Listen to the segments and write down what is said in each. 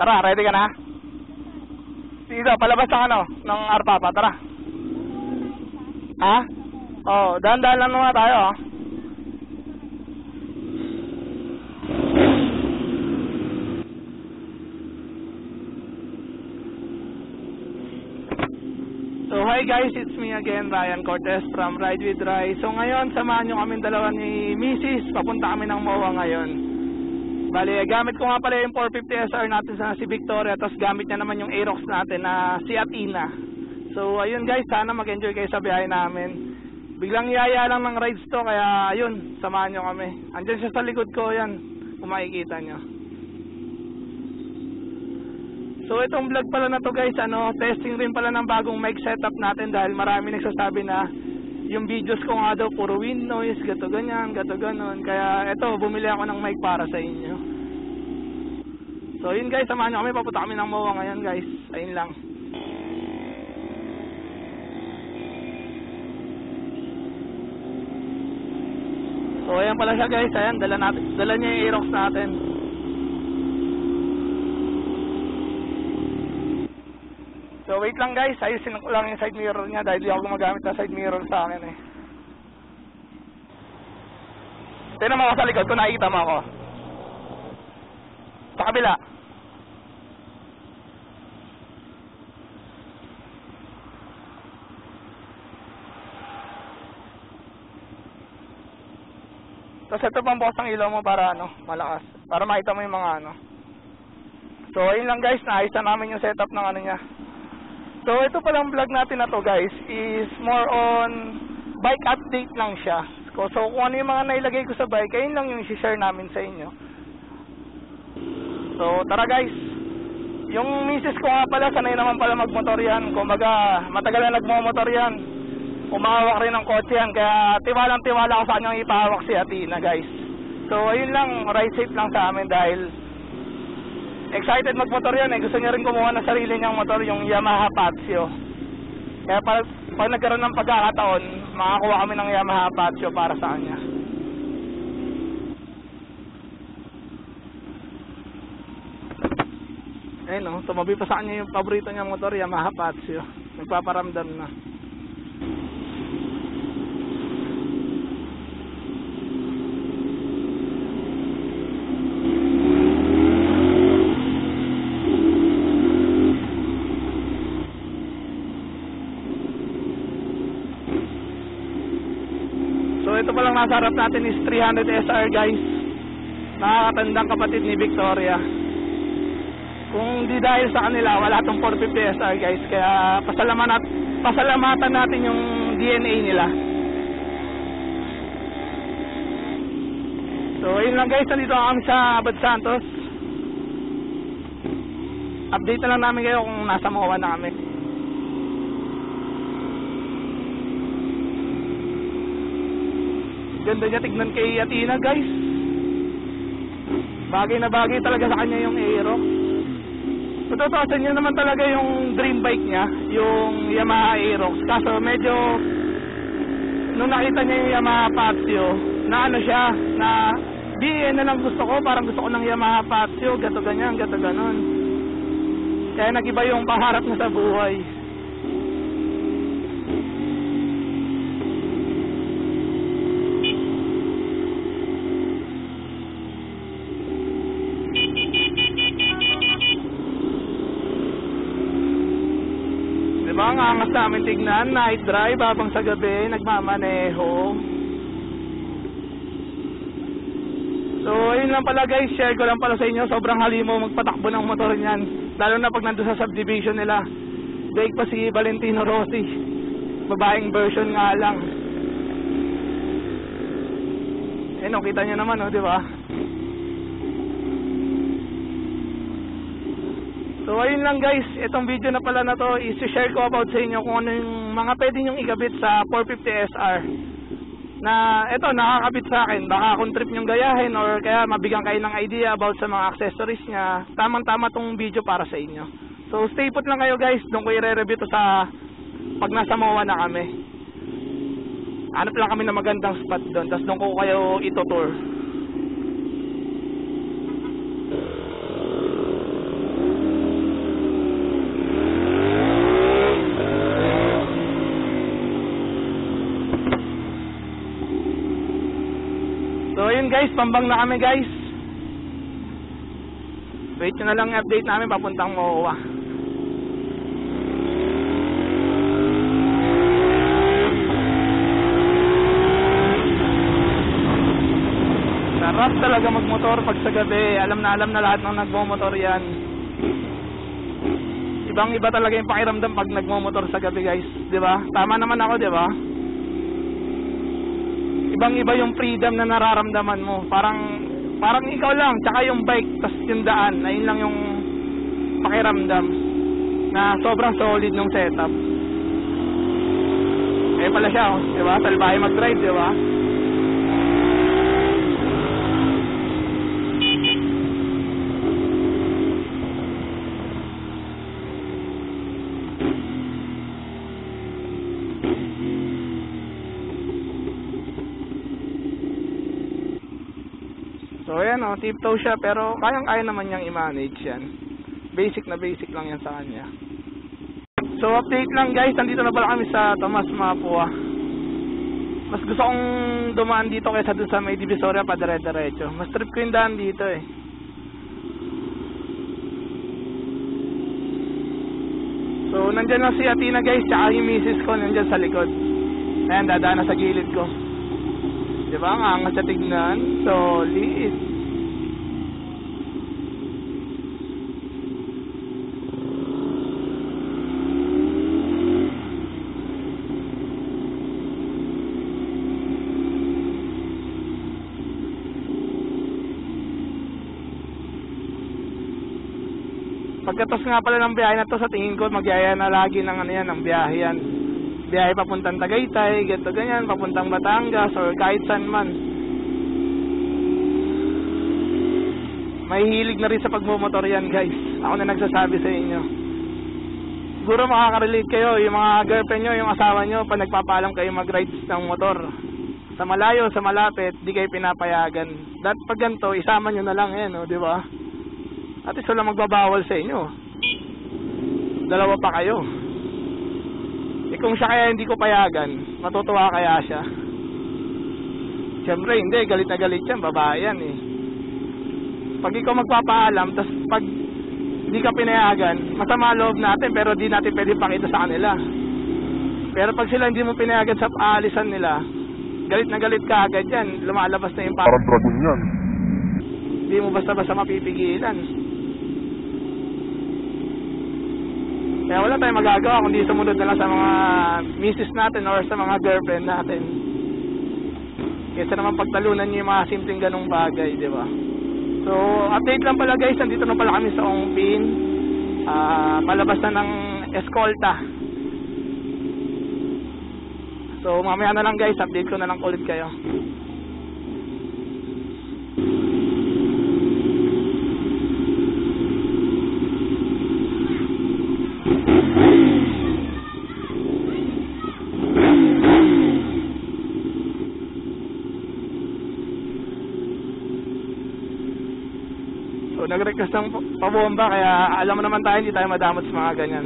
Tara, ready ka na? Dito, palabas ang ano, ng Arpapa, tara. Ha? Oh, dahan-dahan lang naman tayo, oh. So, hi guys, it's me again, Ryan Cortez from Ride with Rai. So, ngayon, samahan nyo kami dalawa ni Mrs. Papunta kami ng MOA ngayon. Bali, gamit ko nga pala yung 450 SR natin sa si Victoria, tapos gamit niya naman yung Aerox natin na si Athena. So, ayun guys, sana mag-enjoy kayo sa biyahe namin. Biglang yaya lang ng rides to, kaya ayun, samahan nyo kami. Andyan siya sa likod ko, yan, kung makikita nyo. So itong vlog pala na to guys, testing rin pala ng bagong mic setup natin dahil marami nagsasabi na yung videos ko nga daw puro wind noise, gato ganyan, gato ganon. Kaya eto, bumili ako ng mic para sa inyo. So yun guys, samahan nyo kami, papunta kami ng MOA ngayon guys. Ayun lang. So ayan pala siya guys, ayan, dala niya yung Aerox natin. So wait lang guys, ayusin ko lang yung side mirror niya dahil di ako gumagamit ng side mirror sa akin eh. Tignan mo ako sa likod kung nakikita mo ako. Sa kabila. Tapos ito pang bukas ang ilaw mo para malakas. Para makita mo yung mga So ayun lang guys, naayos na namin yung setup ng niya. So ito palang vlog natin na to guys is more on bike update lang siya. So kung ano yung mga nailagay ko sa bike, ayun lang yung i-share namin sa inyo. So tara guys. Yung misis ko nga pala, sanay naman pala magmotor yan. Kumbaga matagal na nagmomotor yan. Umahawak rin ng kotse yan. Kaya tiwalang-tiwala ko sa kanyang ipahawak si Athena guys. So ayun lang, ride safe lang sa amin dahil excited magmotor yan eh. Gusto niya rin kumuha ng sarili niyang motor, yung Yamaha Patio. Kaya pag nagkaroon ng pagkakataon, makakuha kami ng Yamaha Patio para sa kanya. Ayun tumabi pa sa kanya yung paborito niyang motor, Yamaha Patio. Nagpaparamdam na. Ito palang nasa harap natin is 300 SR guys. Nakakatandang kapatid ni Victoria. Kung di dahil sa kanila, wala tong 450 SR guys. Kaya pasalamatan natin yung DNA nila. So ayun lang guys, nandito kami sa Abad Santos. Update na lang namin kayo kung nasa MOA na kami. Ganda niya tignan kay Athena guys. Bagay na bagay talaga sa kanya yung Aerox. Totoo niya naman talaga yung dream bike niya, yung Yamaha Aerox. Kaso medyo nung nakita niya yung Yamaha Patio, na siya, na BN na lang gusto ko, parang gusto ko ng Yamaha Patio, gato ganyan, gato ganon. Kaya nagiba yung pangarap niya sa buhay. Ang angas namin tignan, night drive habang sa gabi nagmamaneho. So ayun lang pala guys, share ko lang pala sa inyo, sobrang halimo magpatakbo ng motor niyan, lalo na pag nandun sa subdivision nila. Daig pa si Valentino Rossi, babaeng version nga lang. Kita nyo naman di ba? So ayun lang guys, itong video na pala na to is share ko about sa inyo kung ano yung mga pwede nyong ikabit sa 450 SR na ito nakakabit sa akin. Baka kung trip nyong gayahin or kaya mabigyan kayo ng idea about sa mga accessories niya, tamang tama tong video para sa inyo. So stay put lang kayo guys, doon ko i-review to sa pag nasa MOA na kami. Hanap lang kami na magandang spot doon, tapos doon ko kayo ito-tour. So yun guys, pambang na kami guys. Wait nyo na lang update namin papuntang MOA. Sarap talaga magmotor pag sa gabi. Alam na lahat ng nagmomotor yan. Ibang iba talaga yung pakiramdam pag nagmomotor sa gabi guys, di ba? Tama naman ako, di ba? Ibang iba yung freedom na nararamdaman mo. Parang ikaw lang, tsaka yung bike, tas yung daan, ayun lang yung pakiramdam na sobrang solid ng setup. Eh pala siya, di ba? Salbahe mag-drive, di ba? So ayan o, tiptoe siya pero kayang-kaya naman niyang i-manage yan. Basic na basic lang yan sa kanya. So update lang guys, nandito na pala kami sa Tomas Mapua. Mas gusto kong dumaan dito kaysa dun sa may Divisoria pa dire-diretso. Mas trip ko yung daan dito eh. So nandyan lang si Athena guys, tsaka yung misis ko nandyan sa likod. Ayan, dadaan na sa gilid ko. Diba? Ang angas sa tignan. Solid. Pagkatapos nga pala ng biyahe na to, sa tingin ko magyaya na lagi ng ano yan, ng biyahe yan. Biyahe papuntang Tagaytay, ganito ganyan, papuntang Batangas or kahit saan man. May hilig na rin sa pagmumotor yan guys. Ako na nagsasabi sa inyo. Siguro makaka-relate kayo, yung mga girlfriend nyo, yung asawa nyo, pag nagpapaalam kayo mag-rides ng motor. Sa malayo, sa malapit, di kayo pinapayagan. Pag ganito, isama nyo na lang yan, di ba? At isa lang magbabawal sa inyo. Dalawa pa kayo. Kung siya kaya hindi ko payagan, matutuwa kaya siya? Siyempre hindi, galit na galit yan, babae yan eh. Pag ikaw magpapaalam, tas pag hindi ka pinayagan, masama loob natin pero di natin pwede pakita sa kanila. Pero pag sila hindi mo pinayagan sa aalisan nila, galit na galit ka agad yan, lumalabas na yung parang dragon yan. Hindi mo basta-basta mapipigilan. Kaya wala tayong magagawa kundi sumunod na lang sa mga misis natin or sa mga girlfriend natin. Kaysa naman pagtalunan nyo yung mga simpleng ganong bagay, di ba? So, update lang pala guys, nandito na pala kami sa Ongpin. Palabas na ng eskolta. So, mamaya na lang guys, update ko na lang ulit kayo. So nag-request ng pabomba kaya alam mo naman tayo hindi tayo madamot sa mga ganyan.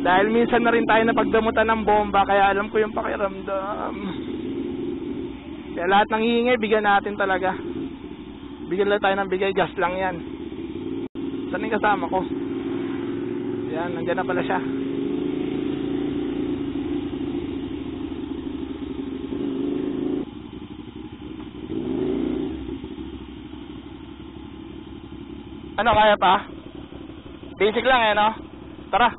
Dahil minsan na rin tayo napagdamutan ng bomba kaya alam ko yung pakiramdam. Kaya lahat ng hihingi bigyan natin talaga. Bigyan lang tayo ng bigay, gas lang yan. Saan yung kasama ko? Yan, nandiyan na pala siya. Ano, kaya pa? Basic lang eh, no? Tara!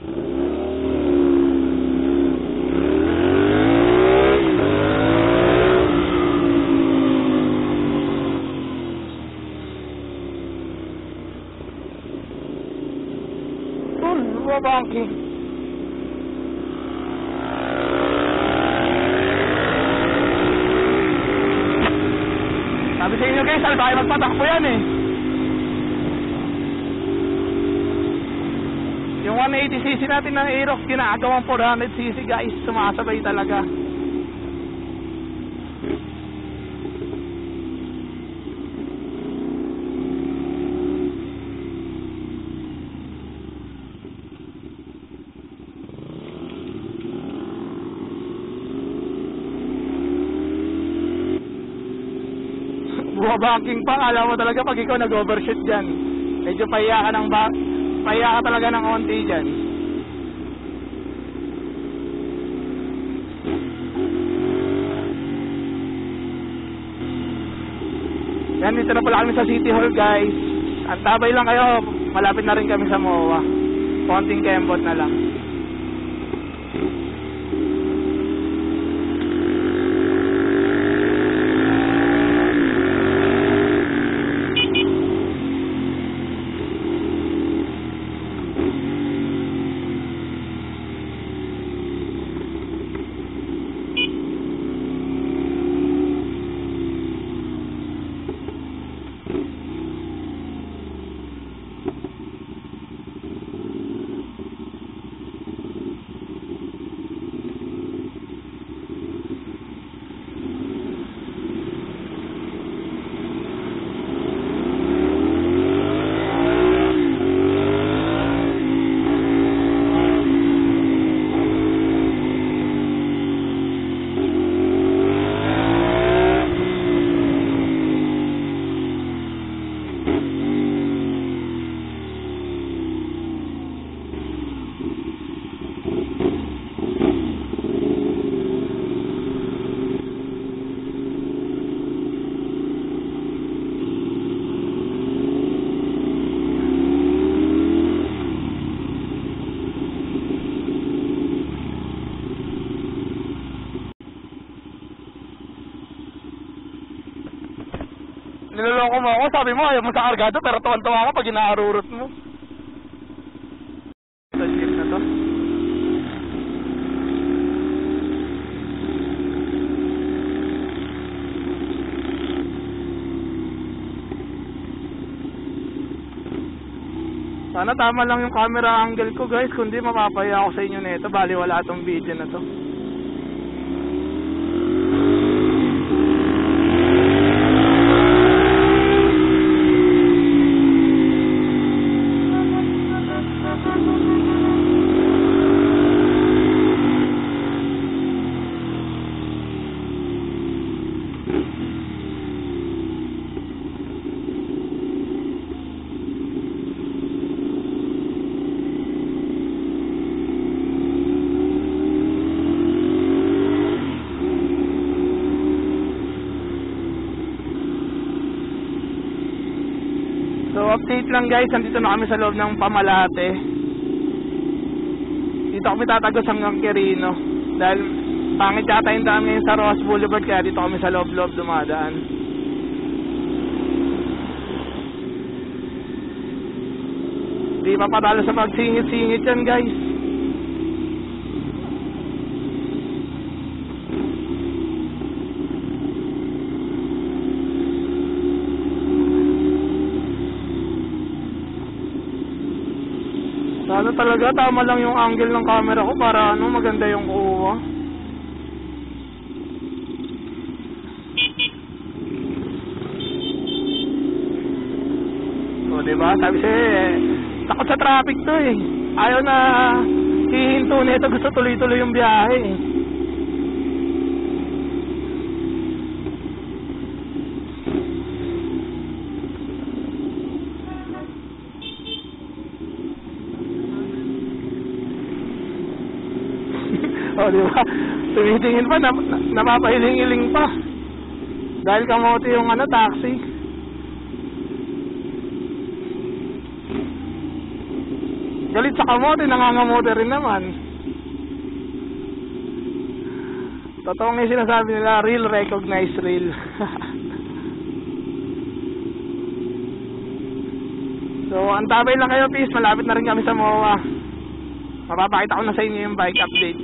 Bangking. Sabi sa inyo guys, tayo magpatakbo yan eh. Yung 180cc natin ng Aerox, ginagawang 400cc guys, sumasabay talaga. bumabanking pa, alam mo talaga pag ikaw nag-overshoot dyan. Medyo pahiya ka talaga ng konti dyan. Yan, dito na pala kami sa City Hall, guys. Antabay lang kayo, malapit na rin kami sa MOA. Konting kembot na lang. Niloloko mo ako, sabi mo ayaw mo sa kargado pero tuwan-tuwa ka pag inaarurot mo. Ito jeep na to. Sana tama lang yung camera angle ko, guys, kundi mapapaya ako sa inyo nito. Bali wala itong video na to. So update lang, guys, nandito na kami sa loob ng Pamalate. Dito kami tatagos hanggang Quirino. Dahil pangit yata yung daan ngayon sa Rojas Boulevard, kaya dito kami sa loob-loob dumadaan. Di pa patalo sa pagsingit-singit yan, guys. Sana talaga tama lang yung angle ng camera ko para maganda yung kuha. So, diba? Sabi siya takot sa traffic to eh. Ayaw na hihinto nito, gusto tuloy-tuloy yung biyahe eh. O, diba? Tumitingin pa, napapahiling-hiling pa. Dahil kamote yung taxi. Galit sa kamote, nangangamote rin naman. Totoo nga yung sinasabi nila, real recognize real. So, antabay lang kayo, please. Malapit na rin kami sa MOA. Mapapakita ko na sa inyo yung bike update.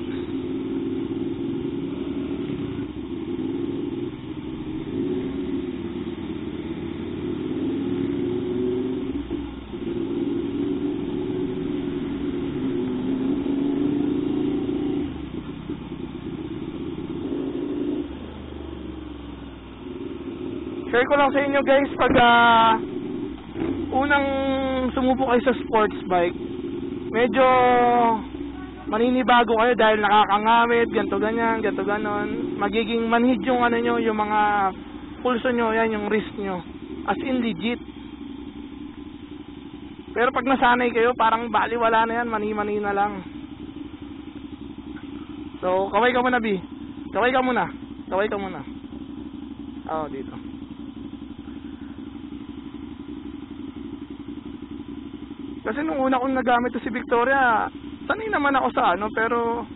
Share ko lang sa inyo, guys, pag unang sumubo kayo sa sports bike, medyo maninibago kayo dahil nakakangamit, ganto ganyan, ganto ganon. Magiging manhid yung nyo, yung mga pulso nyo, yan yung wrist nyo. As in legit. Pero pag nasanay kayo, parang baliwala na yan, mani-mani na lang. So, kaway ka muna, B. Kaway ka muna. Kaway ka muna. Oo, dito. Kasi nung una kong nagamit to si Victoria, sanay naman ako sa ano, pero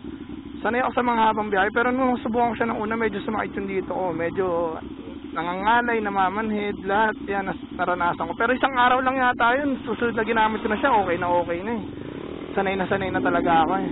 sanay ako sa mga habang biyahe. Pero nung subukan ko siya ng una, medyo sumakit yung dito ko. Medyo nangangalay, namamanhid, lahat yan naranasan ko. Pero isang araw lang yata yun, susunod na ginamit ko na siya, okay na eh. Sanay na talaga ako eh.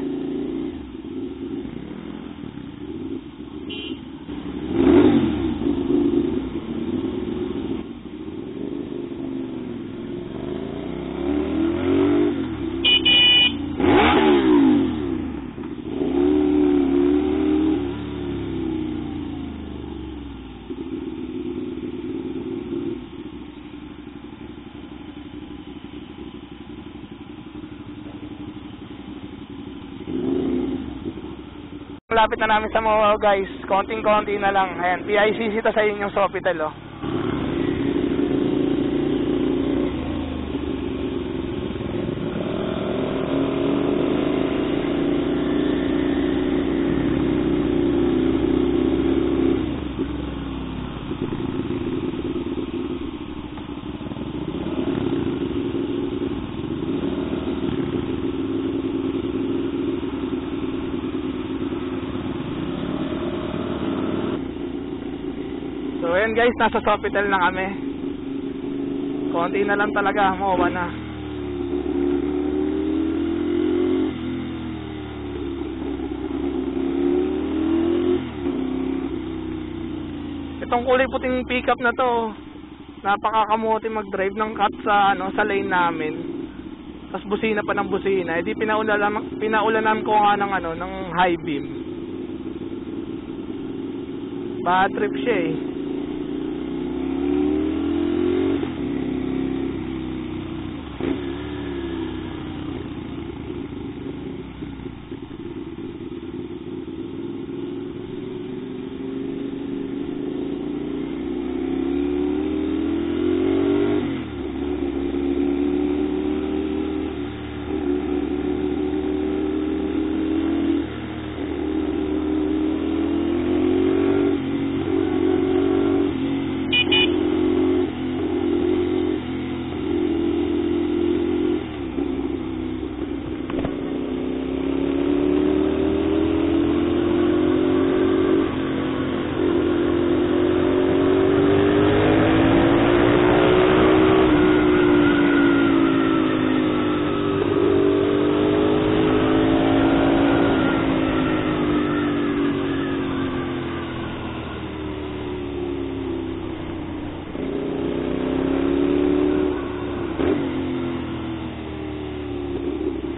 Lapit na namin sa Moa guys, konting-konti na lang. Ayan, PICC to sa inyong Sofitel oh. So ayan guys, nasa Sofitel na kami. Konti na lang talaga, MOA na. Itong kulay puting pickup na to, napakakamuti mag-drive ng cut sa ano, sa lane namin. Tapos busina pa ng busina. Di pinaulanan ko nga ng ano, ng high beam. Bad trip siya eh.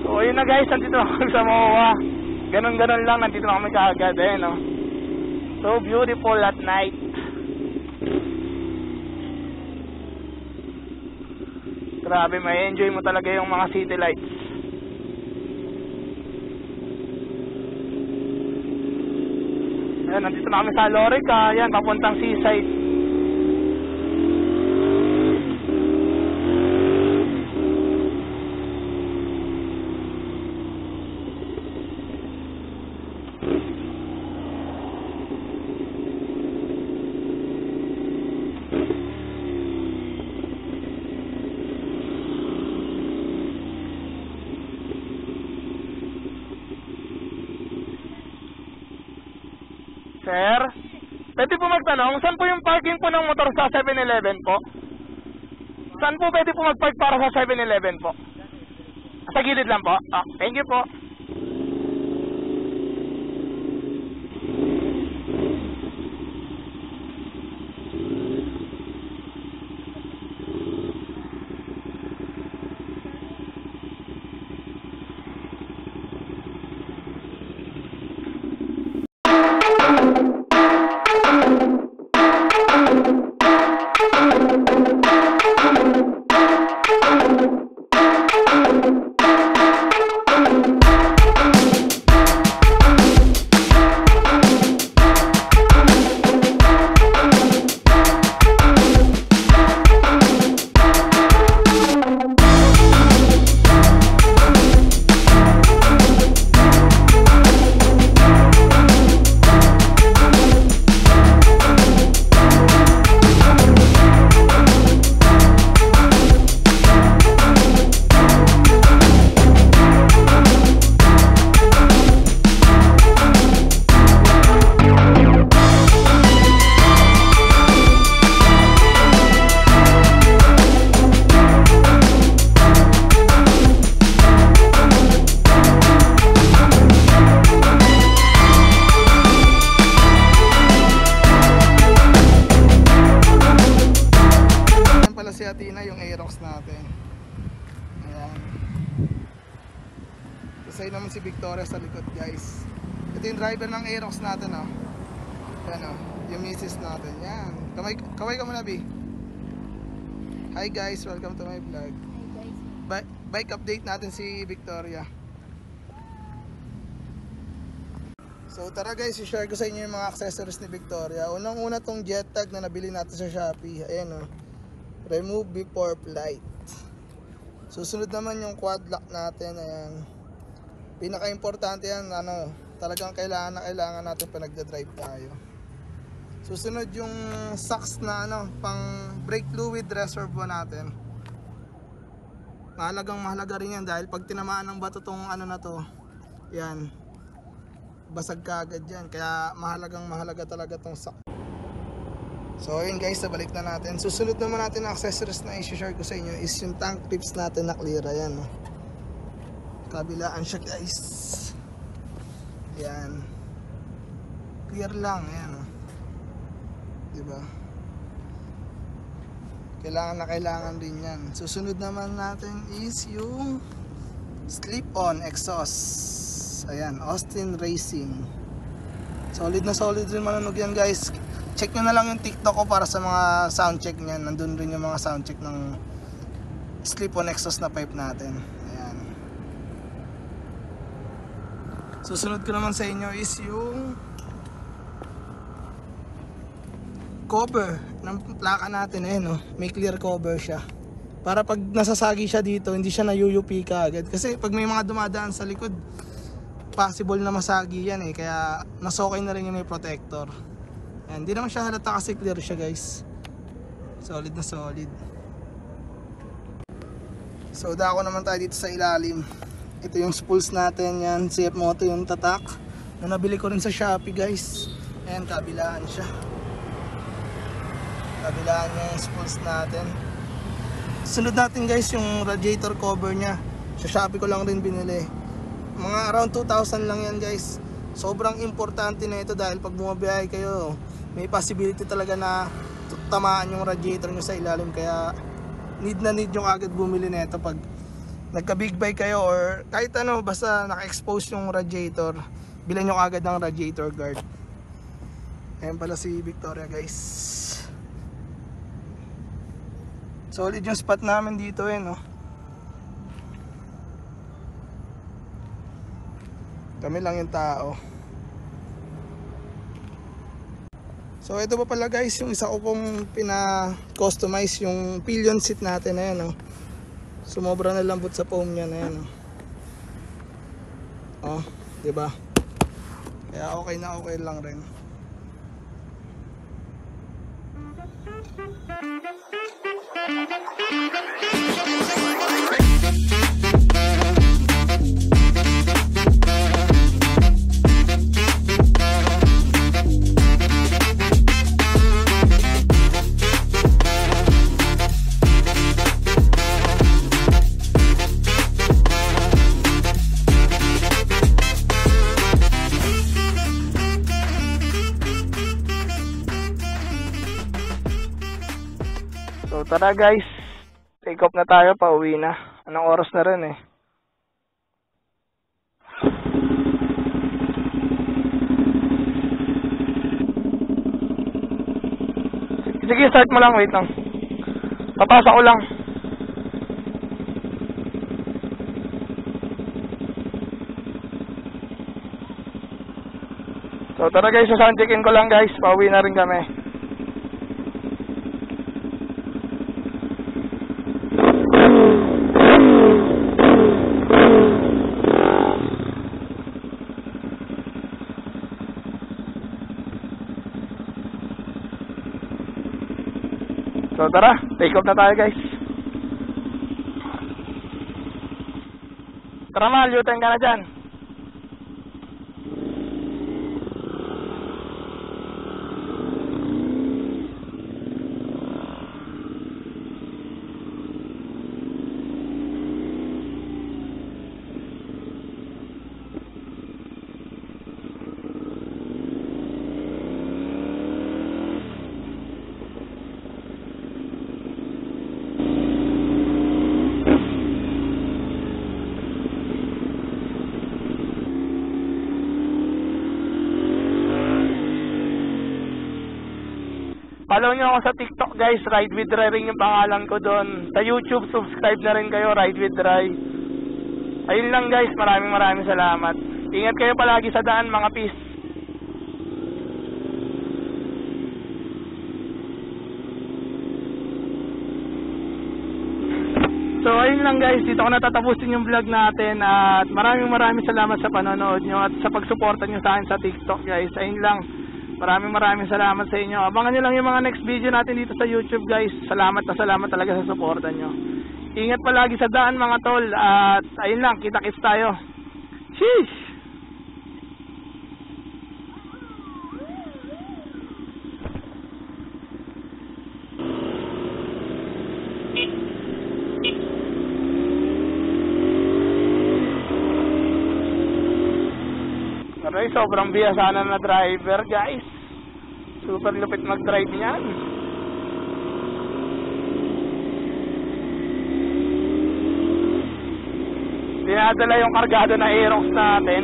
So ayun na guys, nandito na kami sa MOA. Ganon-ganon lang, nandito na kami kaagad eh, no? So beautiful at night. Grabe, may enjoy mo talaga yung mga city lights. Ayan, nandito na kami sa Lorica. Ayan, papuntang seaside. Sir, pwede po magtanong, saan po yung parking po ng motor sa 7-Eleven po? Saan po pwede po magpark para sa 7-Eleven po? Sa gilid lang po? Ah, thank you po. si Victoria sa likod, guys. Ito yung driver ng Aerox natin, oh. Yan, oh. Yung misis natin. Yan. Kaway ka muna, B. Hi guys, welcome to my vlog. Bike update natin si Victoria. So tara guys, i-share ko sa inyo yung mga accessories ni Victoria. Unang-una tong jet tag na nabili natin sa Shopee. Ayan, oh. Remove before flight. Susunod naman yung quad lock natin. Ayan. Pinaka-importante yan, talagang kailangan natin pa nagda-drive tayo. Susunod yung socks na pang brake fluid reservoir natin. Mahalaga rin yan dahil pag tinamaan ng bato tong na to, yan, basag ka agad yan. Kaya mahalaga talaga tong socks. So ayun guys, balik na natin. Susunod naman natin ang accessories na i-share ko sa inyo is yung tank clips natin na clear. Ayan, no? Kabilaan siya guys. Yan, clear lang. Ayan, no? Diba? Kailangan din yan. Susunod naman natin is yung slip-on exhaust. Ayan, Austin Racing. Solid na solid rin manunog yan guys. Check nyo na lang yung TikTok ko para sa mga sound check nyan. Nandun rin yung mga sound check ng slip-on exhaust na pipe natin. Ayan. Susunod ko naman sa inyo is yung cover ng plaka natin. Ayan, oh. May clear cover siya. Para pag nasasagi siya dito, hindi siya nayuyupi ka agad. Kasi pag may mga dumadaan sa likod, possible na masagi yan eh. Kaya nasokay na rin yung may protector. Ayan, hindi naman siya halata kasi clear siya guys. Solid na solid. So dako naman tayo dito sa ilalim. Ito yung spools natin. Yan, CF Moto yung tatak na nabili ko rin sa Shopee guys. Ayan, kabilaan siya. Kabilaan niya yung spools natin. Sunod natin guys yung radiator cover niya. Sa Shopee ko lang rin binili. Mga around 2,000 lang yan guys. Sobrang importante na ito dahil pag bumabiyahe kayo, may possibility talaga na tamaan yung radiator nyo sa ilalim. Kaya need nyo agad bumili na ito pag nagka big bike kayo or kahit basta naka-expose yung radiator, bilhan nyo agad ng radiator guard. Ayan pala si Victoria guys. Solid yung spot namin dito no. Kami lang yung tao. So ito pa pala guys yung isa ko pong pina-customize yung pillion seat natin. Ayan, no? Sumobra na lambot sa foam niya na yan. No? Oh, diba? Kaya okay na okay lang rin. So tara guys, take off na tayo, pauwi na. Anong oras na rin eh. Sige, start mo lang, wait lang. Papasa ko lang. So tara guys, sound checkin ko lang guys, pauwi na rin kami. So tara, take off na tayo guys. Tara mahal, U-turn ka na dyan. Follow nyo ako sa TikTok guys, Ride with Rai rin yung pangalan ko doon. Sa YouTube, subscribe na rin kayo, Ride with Rai. Ayun lang guys, maraming salamat. Ingat kayo palagi sa daan mga peace. So ayun lang guys, dito ko natatapusin yung vlog natin at maraming salamat sa panonood nyo at sa pagsuporta nyo sa akin sa TikTok guys. Ayun lang, maraming salamat sa inyo. Abangan nyo lang yung mga next video natin dito sa YouTube guys. Salamat talaga sa suporta nyo. Ingat palagi sa daan mga tol at ayun lang, kita-kits tayo. Sheesh! Aray, sobrang biyasa na driver guys. Super lupit mag-drive niyan. Dinadala yung kargado na Aerox natin.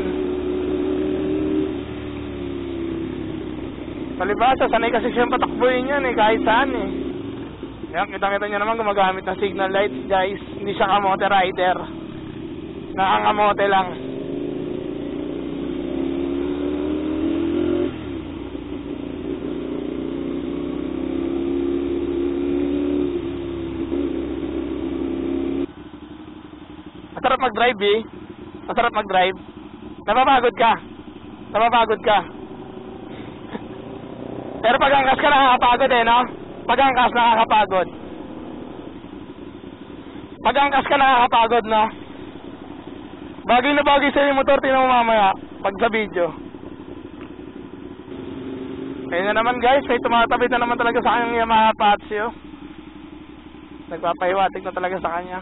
Palibasa, sanay kasi siyang patakbuhin yan kahit saan Yan, kita-kita nyo naman gumagamit ng signal lights guys. Hindi siya kamote rider. Nakangamote lang. Masarap mag-drive Masarap mag-drive. Napapagod ka. Pero pag angkas ka nakakapagod no? Pag angkas nakakapagod. Pag angkas ka nakakapagod no? Bagay na bagay sa'yo yung motor, tinan mo mamaya pag sa video. Ayun na naman guys, may tumatabi na naman talaga sa kanyang Yamaha Patio. Nagpapahiwatig na talaga sa kanya.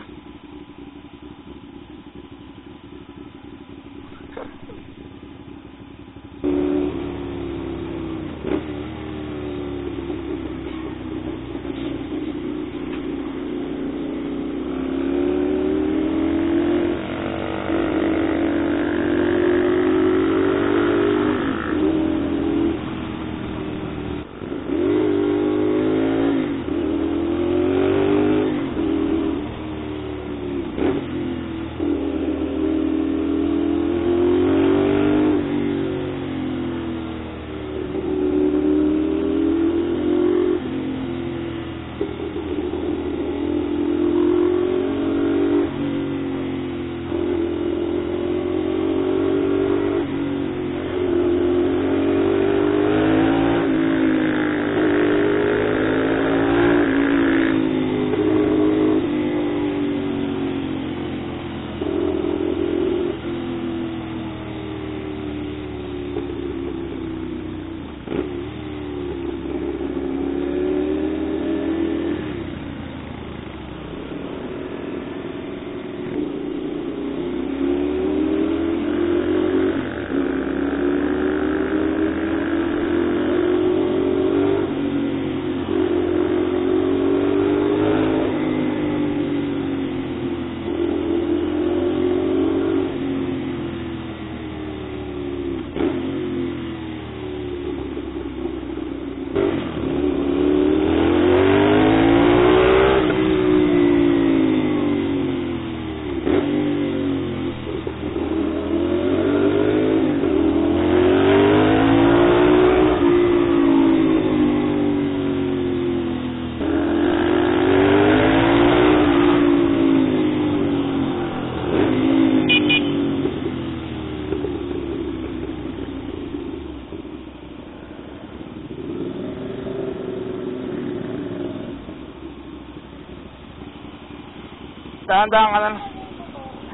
Dahan-dahan ka lang.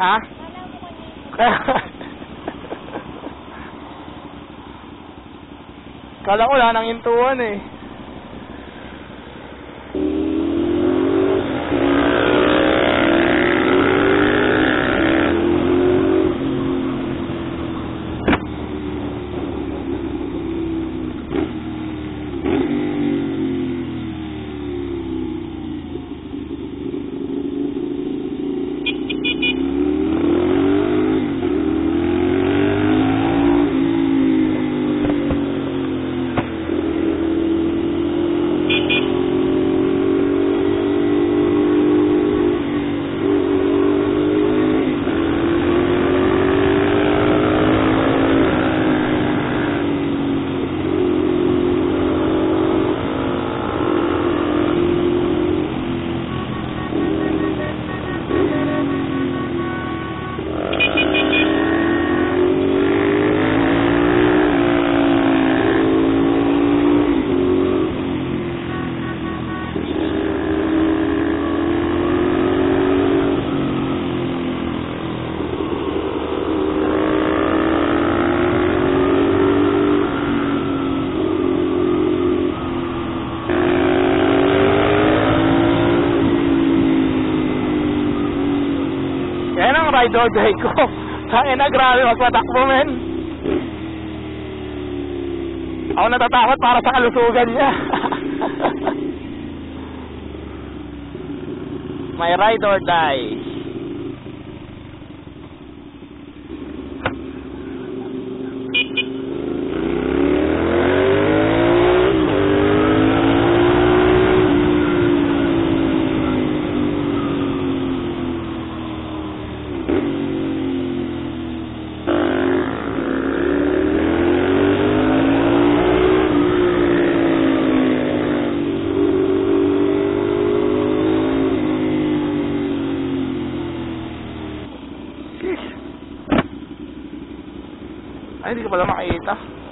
Ha? Kala ko wala nang hintuan ride or die ko. Saan na, grabe magpatakbo, men. Ako natatakot para sa kalusugan niya. My ride or die. Ay, hindi ko pala makita.